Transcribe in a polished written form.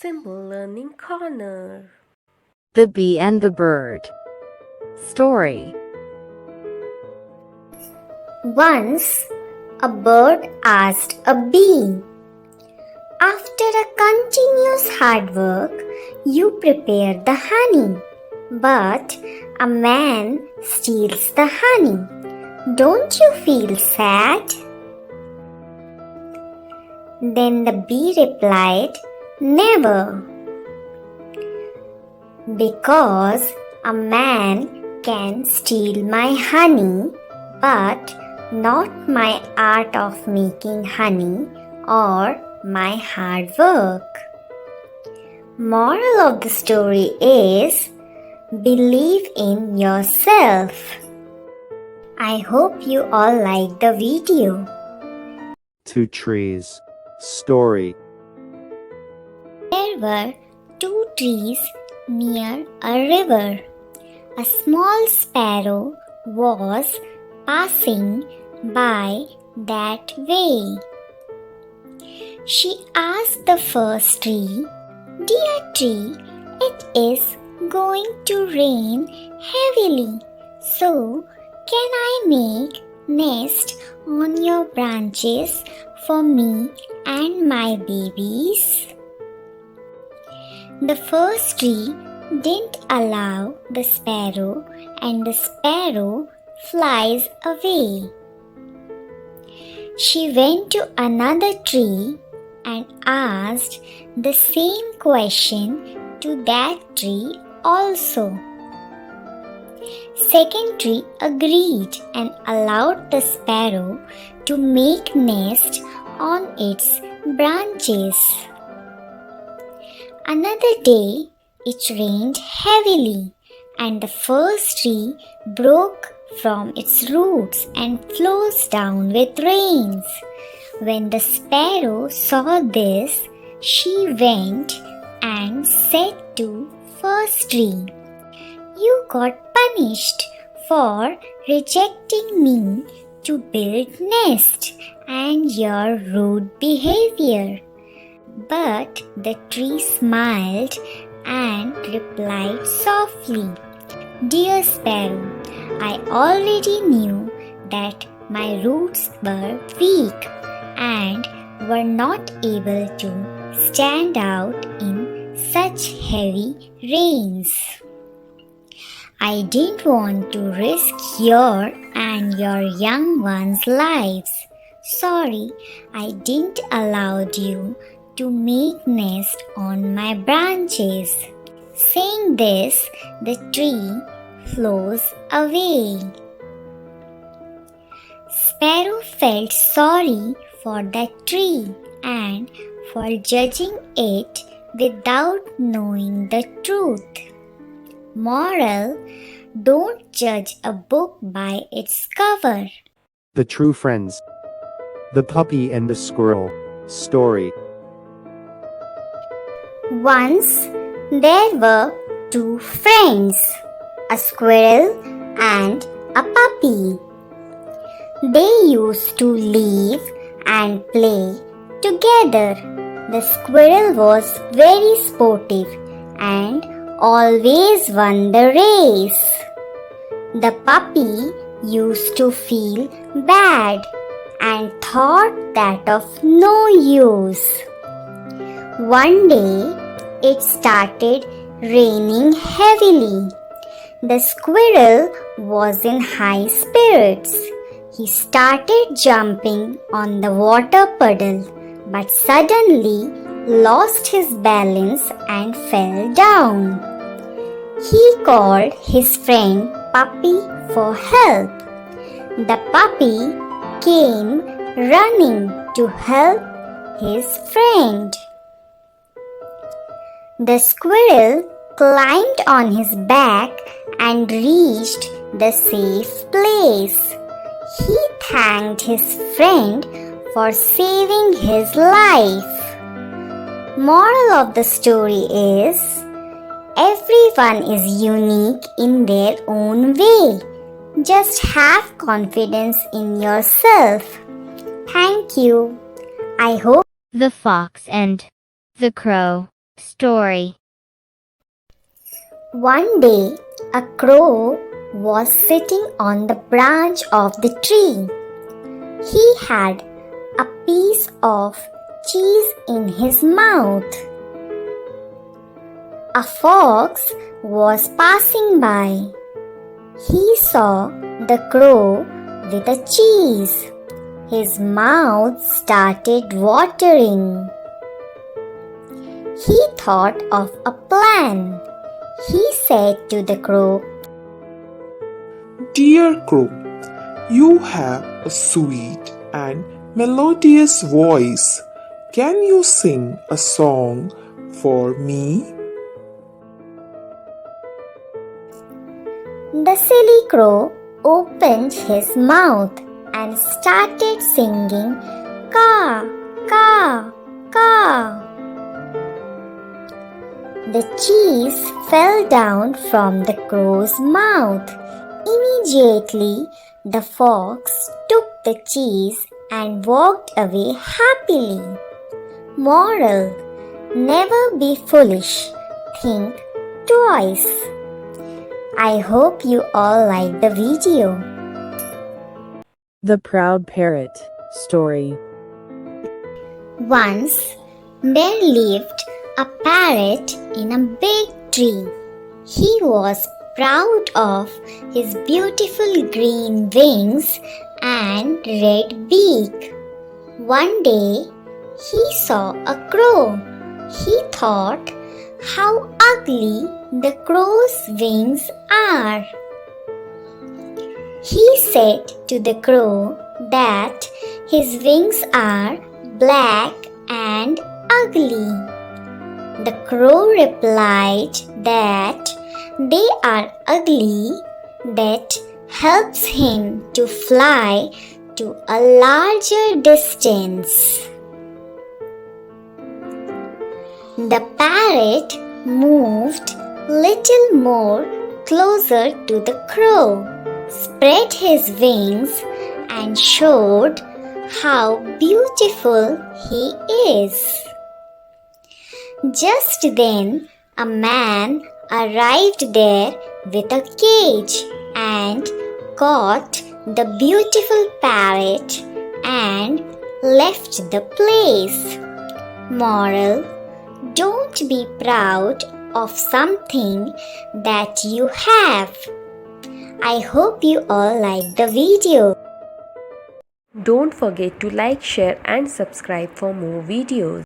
Simple Learning Corner. The Bee and the Bird. Story. Once, a bird asked a bee, "After a continuous hard work, you prepare the honey, but a man steals the honey. Don't you feel sad?" Then the bee replied, "Never. Because a man can steal my honey, but not my art of making honey or my hard work." Moral of the story is, believe in yourself. I hope you all like the video. Two trees. Story. There were two trees near a river. A small sparrow was passing by that way. She asked the first tree, "Dear tree, it is going to rain heavily, so can I make nest on your branches for me and my babies?" The first tree didn't allow the sparrow, and the sparrow flies away. She went to another tree and asked the same question to that tree also. Second tree agreed and allowed the sparrow to make nest on its branches. Another day, it rained heavily, and the first tree broke from its roots and flows down with rains. When the sparrow saw this, she went and said to first tree, "You got punished for rejecting me to build nest and your rude behavior." But the tree smiled and replied softly, "Dear sparrow, I already knew that my roots were weak and were not able to stand out in such heavy rains. I didn't want to risk your and your young ones' lives. Sorry, I didn't allow you to make nest on my branches." Saying this, the tree flows away. Sparrow felt sorry for that tree and for judging it without knowing the truth. Moral: don't judge a book by its cover. The True Friends. The Puppy and the Squirrel. Story. Once there were two friends, a squirrel and a puppy. They used to live and play together. The squirrel was very sportive and always won the race. The puppy used to feel bad and thought that of no use. One day, it started raining heavily. The squirrel was in high spirits. He started jumping on the water puddle, but suddenly lost his balance and fell down. He called his friend Puppy for help. The puppy came running to help his friend. The squirrel climbed on his back and reached the safe place. He thanked his friend for saving his life. Moral of the story is, everyone is unique in their own way. Just have confidence in yourself. Thank you. I hope The Fox and the Crow. Story. One day, a crow was sitting on the branch of the tree. He had a piece of cheese in his mouth. A fox was passing by. He saw the crow with the cheese. His mouth started watering. He thought of a plan. He said to the crow, "Dear crow, you have a sweet and melodious voice. Can you sing a song for me?" The silly crow opened his mouth and started singing caw, caw, caw. The cheese fell down from the crow's mouth. Immediately, the fox took the cheese and walked away happily. Moral: never be foolish. Think twice. I hope you all like the video. The Proud Parrot Story. Once there lived a parrot in a big tree. He was proud of his beautiful green wings and red beak. One day he saw a crow. He thought how ugly the crow's wings are. He said to the crow that his wings are black and ugly. The crow replied that they are ugly, that helps him to fly to a larger distance. The parrot moved little more closer to the crow, spread his wings, and showed how beautiful he is. Just then, a man arrived there with a cage and caught the beautiful parrot and left the place. Moral: don't be proud of something that you have. I hope you all like the video. Don't forget to like, share and subscribe for more videos.